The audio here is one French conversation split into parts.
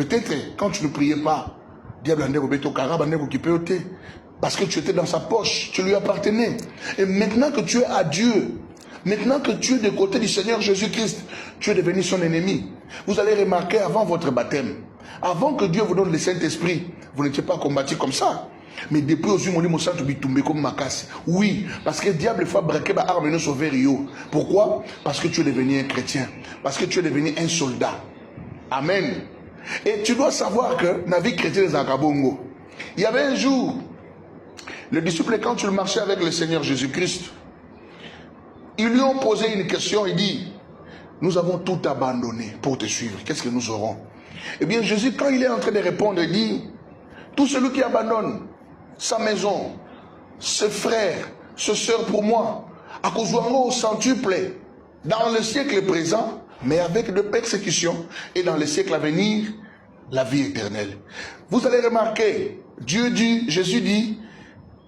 Peut-être quand tu ne priais pas, diable parce que tu étais dans sa poche, tu lui appartenais. Et maintenant que tu es à Dieu, maintenant que tu es du côté du Seigneur Jésus-Christ, tu es devenu son ennemi. Vous allez remarquer avant votre baptême, avant que Dieu vous donne le Saint-Esprit, vous n'étiez pas combattu comme ça. Mais depuis aujourd'hui, mon sang tomber comme Makas. Oui, parce que le diable fait braquer ma arme et nous sauver. Pourquoi? Parce que tu es devenu un chrétien. Parce que tu es devenu un soldat. Amen. Et tu dois savoir que dans la vie chrétienne des Akabongo, il y avait un jour, le disciple, quand il marchait avec le Seigneur Jésus-Christ, ils lui ont posé une question. Il dit, nous avons tout abandonné pour te suivre. Qu'est-ce que nous aurons? Eh bien, Jésus, quand il est en train de répondre, il dit, tout celui qui abandonne sa maison, ses frères, ses soeurs pour moi, à cause au centuple, dans le siècle présent, mais avec de persécutions, et dans le siècle à venir, la vie éternelle. Vous allez remarquer, Dieu dit, Jésus dit,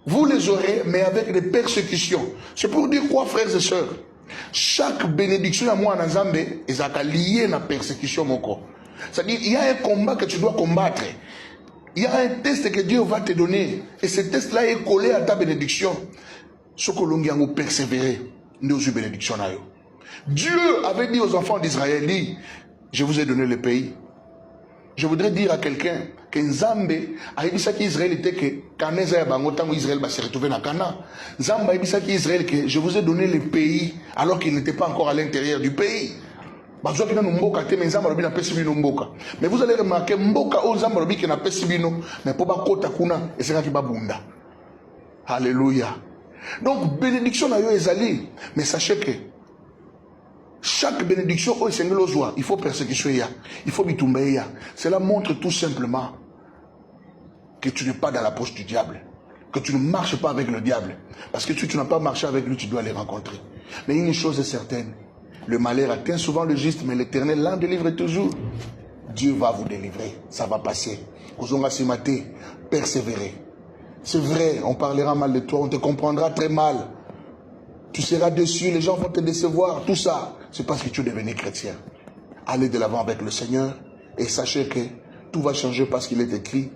vous les aurez, mais avec des persécutions. C'est pour dire quoi, frères et sœurs? Chaque bénédiction à moi en Zambé est liée à la persécution, mon corps. C'est-à-dire, il y a un combat que tu dois combattre. Il y a un test que Dieu va te donner. Et ce test-là est collé à ta bénédiction. Ce que l'on a persévéré, nous avons bénédiction. Dieu avait dit aux enfants d'Israël, dit, je vous ai donné le pays. Je voudrais dire à quelqu'un que Nzambe a dit ça qu'Israël était que quand Israël va se retrouver dans Cana. Nzambe a dit ça qu'Israël que je vous ai donné le pays alors qu'il n'était pas encore à l'intérieur du pays. Mais vous allez remarquer, Mboka o Nzambe qui n'a pas sibino, mais pour pas kota kuna et c'est qui va bunda. Alléluia. Donc bénédiction na yo ezali, mais sachez que chaque bénédiction, il faut persécution, il faut bitumbeya. Cela montre tout simplement que tu n'es pas dans la poche du diable, que tu ne marches pas avec le diable. Parce que si tu n'as pas marché avec lui, tu dois les rencontrer. Mais une chose est certaine, le malheur atteint souvent le juste, mais l'Éternel l'en délivre toujours. Dieu va vous délivrer, ça va passer. Persévérer. C'est vrai, on parlera mal de toi, on te comprendra très mal. Tu seras déçu, les gens vont te décevoir, tout ça. C'est parce que tu es devenu chrétien. Allez de l'avant avec le Seigneur et sachez que tout va changer parce qu'il est écrit.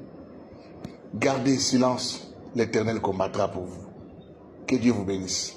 Gardez silence, l'Éternel combattra pour vous. Que Dieu vous bénisse.